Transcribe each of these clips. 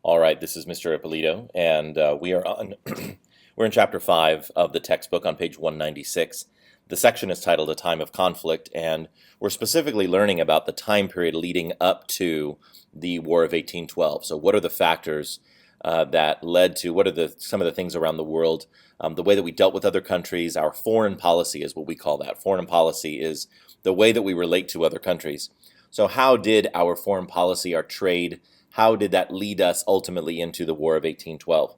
All right, this is Mr. Ippolito, and we are on. We're in chapter 5 of the textbook on page 196. The section is titled A Time of Conflict, and we're specifically learning about the time period leading up to the War of 1812. So, what are the factors that led to, what are some of the things around the world, the way that we dealt with other countries, our foreign policy is what we call that. Foreign policy is the way that we relate to other countries. So, how did our foreign policy, our trade, how did that lead us ultimately into the War of 1812?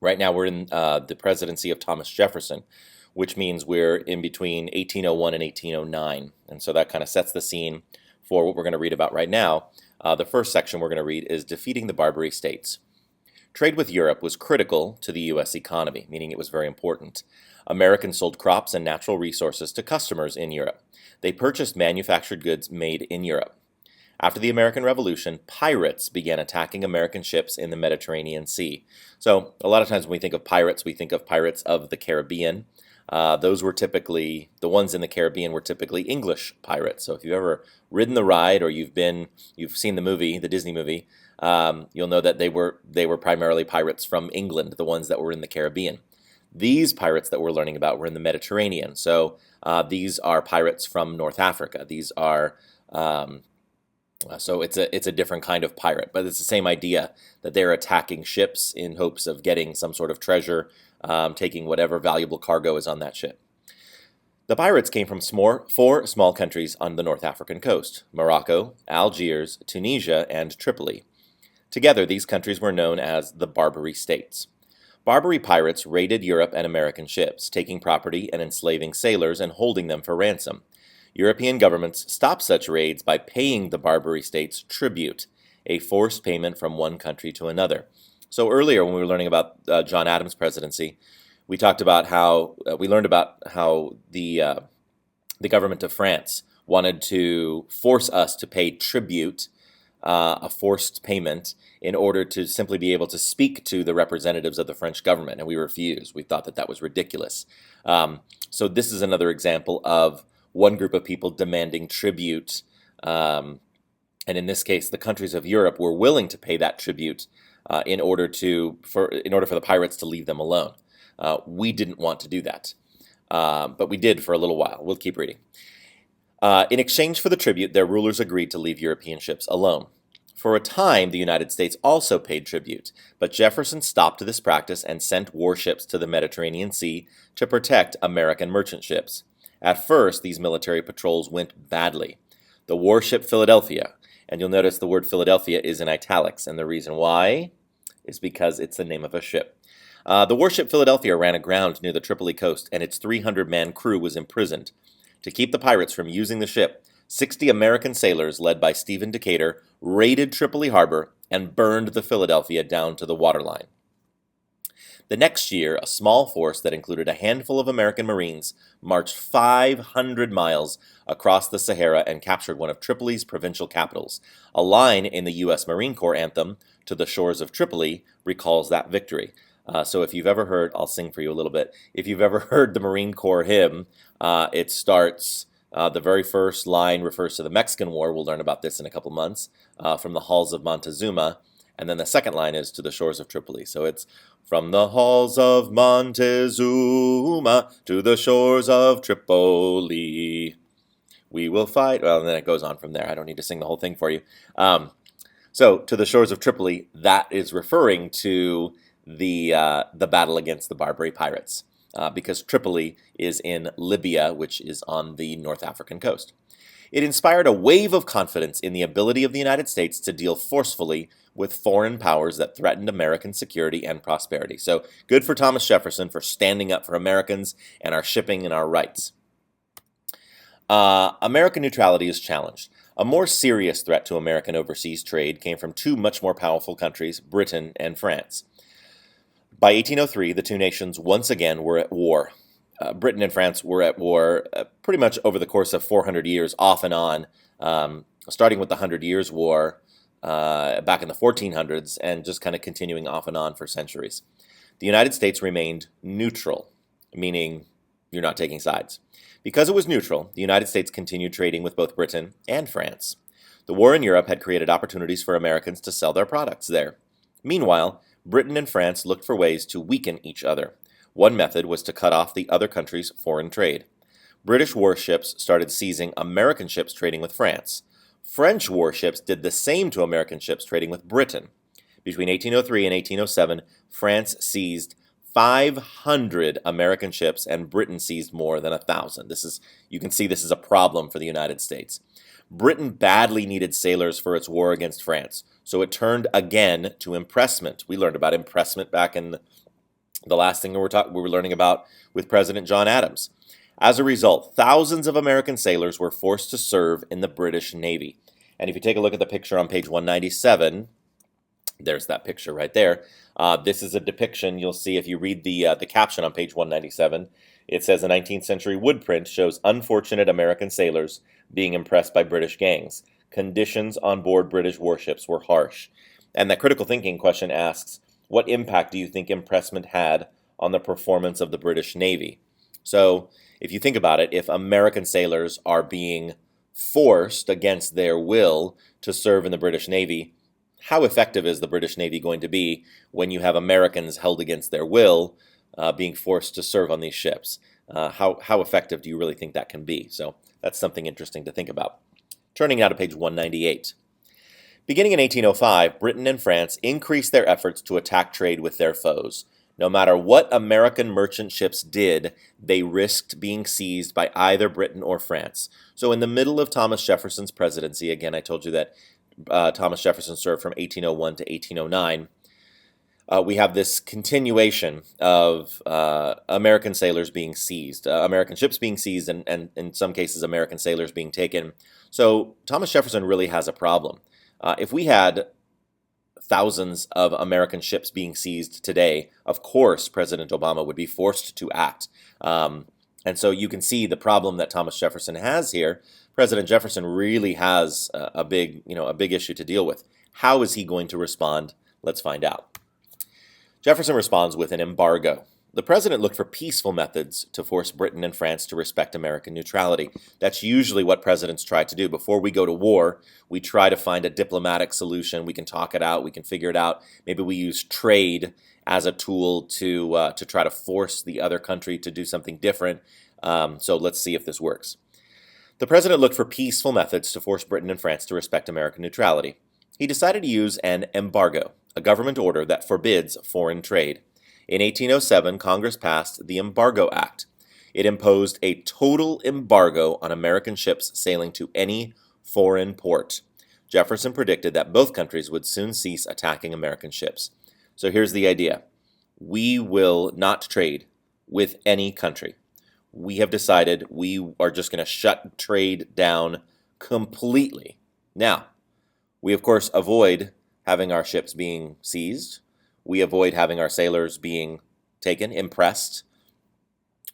Right now we're in the presidency of Thomas Jefferson, which means we're in between 1801 and 1809. And so that kind of sets the scene for what we're going to read about right now. The first section we're going to read is Defeating the Barbary States. Trade with Europe was critical to the U.S. economy, meaning it was very important. Americans sold crops and natural resources to customers in Europe. They purchased manufactured goods made in Europe. After the American Revolution, pirates began attacking American ships in the Mediterranean Sea. So a lot of times when we think of pirates, we think of pirates of the Caribbean. Those were typically, the ones in the Caribbean were typically English pirates. So if you've ever ridden the ride or you've seen the movie, the Disney movie, you'll know that they were primarily pirates from England, the ones that were in the Caribbean. These pirates that we're learning about were in the Mediterranean. So these are pirates from North Africa. These are so it's a different kind of pirate, but it's the same idea that they're attacking ships in hopes of getting some sort of treasure, taking whatever valuable cargo is on that ship. The pirates came from four small countries on the North African coast: Morocco, Algiers, Tunisia, and Tripoli. Together, these countries were known as the Barbary States. Barbary pirates raided Europe and American ships, taking property and enslaving sailors and holding them for ransom. European governments stopped such raids by paying the Barbary states tribute, a forced payment from one country to another. So earlier, when we were learning about John Adams' presidency, we talked about how we learned about how the government of France wanted to force us to pay tribute, a forced payment, in order to simply be able to speak to the representatives of the French government, and we refused. We thought that that was ridiculous. So this is another example of one group of people demanding tribute, and in this case, the countries of Europe were willing to pay that tribute in order for the pirates to leave them alone. We didn't want to do that, but we did for a little while. We'll keep reading. In exchange for the tribute, their rulers agreed to leave European ships alone. For a time, the United States also paid tribute, but Jefferson stopped this practice and sent warships to the Mediterranean Sea to protect American merchant ships. At first, these military patrols went badly. The warship Philadelphia, and you'll notice the word Philadelphia is in italics, and the reason why is because it's the name of a ship. The warship Philadelphia ran aground near the Tripoli coast, and its 300-man crew was imprisoned. To keep the pirates from using the ship, 60 American sailors, led by Stephen Decatur, raided Tripoli harbor and burned the Philadelphia down to the waterline. The next year, a small force that included a handful of American Marines marched 500 miles across the Sahara and captured one of Tripoli's provincial capitals. A line in the U.S. Marine Corps anthem, "To the Shores of Tripoli," recalls that victory. So if you've ever heard, I'll sing for you a little bit. If you've ever heard the Marine Corps hymn, it starts, the very first line refers to the Mexican War. We'll learn about this in a couple months, from the halls of Montezuma. And then the second line is "To the Shores of Tripoli." So it's "From the halls of Montezuma to the shores of Tripoli, we will fight." Well, and then it goes on from there. I don't need to sing the whole thing for you. So "To the Shores of Tripoli," that is referring to the battle against the Barbary pirates, because Tripoli is in Libya, which is on the North African coast. It inspired a wave of confidence in the ability of the United States to deal forcefully with foreign powers that threatened American security and prosperity. So good for Thomas Jefferson for standing up for Americans and our shipping and our rights. American neutrality is challenged. A more serious threat to American overseas trade came from two much more powerful countries, Britain and France. By 1803, the two nations once again were at war. Britain and France were at war pretty much over the course of 400 years, off and on, starting with the Hundred Years' War back in the 1400s and just kind of continuing off and on for centuries. The United States remained neutral, meaning you're not taking sides. Because it was neutral, the United States continued trading with both Britain and France. The war in Europe had created opportunities for Americans to sell their products there. Meanwhile, Britain and France looked for ways to weaken each other. One method was to cut off the other country's foreign trade. British warships started seizing American ships trading with France. French warships did the same to American ships trading with Britain. Between 1803 and 1807, France seized 500 American ships and Britain seized more than 1,000. You can see this is a problem for the United States. Britain badly needed sailors for its war against France, so it turned again to impressment. We learned about impressment back in the last thing we were learning about with President John Adams. As a result, thousands of American sailors were forced to serve in the British Navy. And if you take a look at the picture on page 197, there's that picture right there. This is a depiction you'll see if you read the caption on page 197. It says a 19th century wood print shows unfortunate American sailors being impressed by British gangs. Conditions on board British warships were harsh. And that critical thinking question asks, what impact do you think impressment had on the performance of the British Navy? So if you think about it, if American sailors are being forced against their will to serve in the British Navy, how effective is the British Navy going to be when you have Americans held against their will being forced to serve on these ships? How effective do you really think that can be? So that's something interesting to think about. Turning now to page 198. Beginning in 1805, Britain and France increased their efforts to attack trade with their foes. No matter what American merchant ships did, they risked being seized by either Britain or France. So in the middle of Thomas Jefferson's presidency, again, I told you that Thomas Jefferson served from 1801 to 1809, we have this continuation of American sailors being seized, American ships being seized, and in some cases American sailors being taken. So Thomas Jefferson really has a problem. If we had thousands of American ships being seized today, of course President Obama would be forced to act. And so you can see the problem that Thomas Jefferson has here. President Jefferson really has a big issue to deal with. How is he going to respond? Let's find out. Jefferson responds with an embargo. The president looked for peaceful methods to force Britain and France to respect American neutrality. That's usually what presidents try to do. Before we go to war, we try to find a diplomatic solution. We can talk it out. We can figure it out. Maybe we use trade as a tool to try to force the other country to do something different. So let's see if this works. The president looked for peaceful methods to force Britain and France to respect American neutrality. He decided to use an embargo, a government order that forbids foreign trade. In 1807, Congress passed the Embargo Act. It imposed a total embargo on American ships sailing to any foreign port. Jefferson predicted that both countries would soon cease attacking American ships. So here's the idea. We will not trade with any country. We have decided we are just going to shut trade down completely. Now, we of course avoid having our ships being seized. We avoid having our sailors being taken, impressed.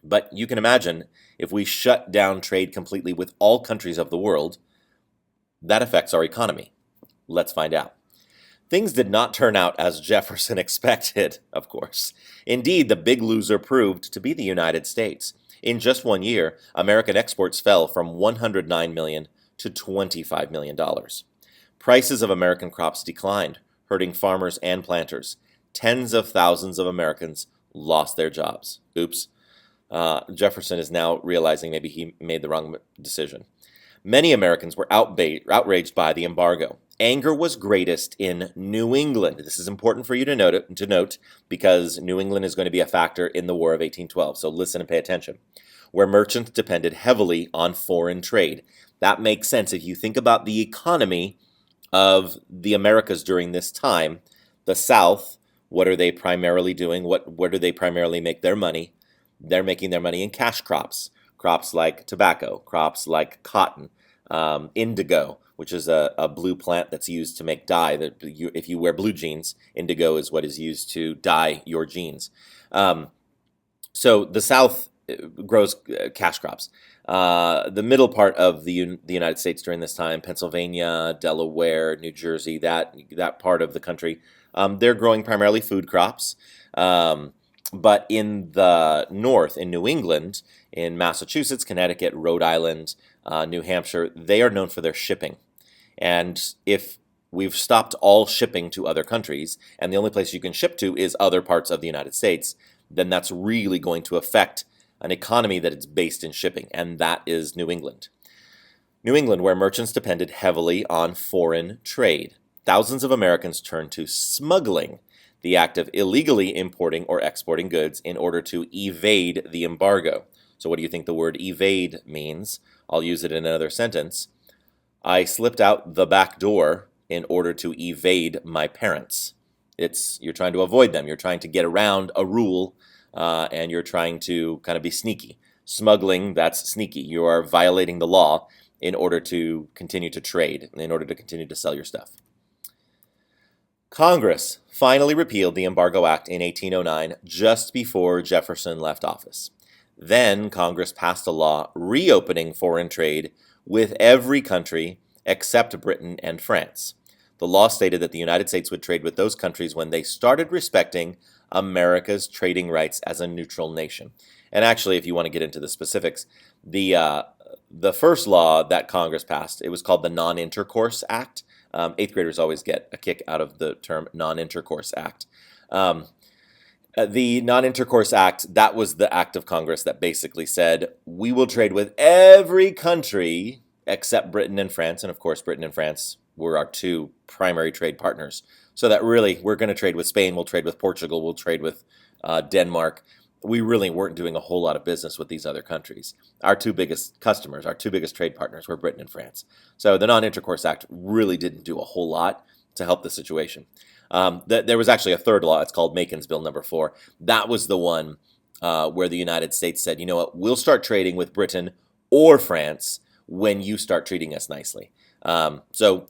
But you can imagine if we shut down trade completely with all countries of the world, that affects our economy. Let's find out. Things did not turn out as Jefferson expected, of course. Indeed, the big loser proved to be the United States. In just 1 year, American exports fell from $109 million to $25 million. Prices of American crops declined, hurting farmers and planters. Tens of thousands of Americans lost their jobs. Oops. Jefferson is now realizing maybe he made the wrong decision. Many Americans were outraged by the embargo. Anger was greatest in New England. This is important for you to note because New England is going to be a factor in the War of 1812. So listen and pay attention. Where merchants depended heavily on foreign trade. That makes sense if you think about the economy of the Americas during this time. The South, what are they primarily doing? Where do they primarily make their money? They're making their money in cash crops. Crops like tobacco, crops like cotton, indigo, which is a blue plant that's used to make dye. If you wear blue jeans, indigo is what is used to dye your jeans. So the South grows cash crops. The middle part of the United States during this time, Pennsylvania, Delaware, New Jersey, that part of the country, they're growing primarily food crops. But in the north, in New England, in Massachusetts, Connecticut, Rhode Island, New Hampshire, they are known for their shipping. And if we've stopped all shipping to other countries, and the only place you can ship to is other parts of the United States, then that's really going to affect an economy that is based in shipping, and that is New England. New England, where merchants depended heavily on foreign trade. Thousands of Americans turned to smuggling, the act of illegally importing or exporting goods in order to evade the embargo. So what do you think the word evade means? I'll use it in another sentence. I slipped out the back door in order to evade my parents. You're trying to avoid them. You're trying to get around a rule, and you're trying to kind of be sneaky. Smuggling, that's sneaky. You are violating the law in order to continue to trade, in order to continue to sell your stuff. Congress finally repealed the Embargo Act in 1809, just before Jefferson left office. Then Congress passed a law reopening foreign trade with every country except Britain and France. The law stated that the United States would trade with those countries when they started respecting America's trading rights as a neutral nation. And actually, if you want to get into the specifics, the first law that Congress passed, it was called the Non-Intercourse Act. Eighth graders always get a kick out of the term Non-Intercourse Act. The Non-Intercourse Act, that was the act of Congress that basically said, we will trade with every country except Britain and France. And of course, Britain and France were our two primary trade partners. So that really, we're going to trade with Spain, we'll trade with Portugal, we'll trade with Denmark. We really weren't doing a whole lot of business with these other countries. Our two biggest customers, our two biggest trade partners were Britain and France. So the Non-Intercourse Act really didn't do a whole lot to help the situation. There was actually a third law. It's called Makin's Bill number 4. That was the one where the United States said, you know what, we'll start trading with Britain or France when you start treating us nicely. So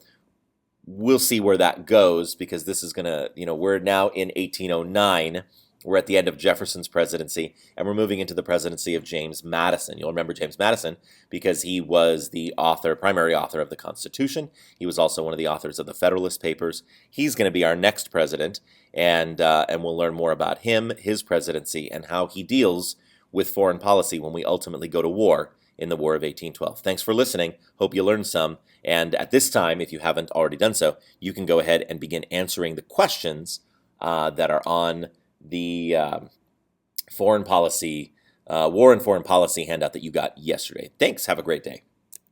we'll see where that goes, because this is going to, we're now in 1809. We're at the end of Jefferson's presidency, and we're moving into the presidency of James Madison. You'll remember James Madison because he was the primary author of the Constitution. He was also one of the authors of the Federalist Papers. He's going to be our next president, and we'll learn more about him, his presidency, and how he deals with foreign policy when we ultimately go to war in the War of 1812. Thanks for listening. Hope you learned some. And at this time, if you haven't already done so, you can go ahead and begin answering the questions that are on the foreign policy, war and foreign policy handout that you got yesterday. Thanks. Have a great day.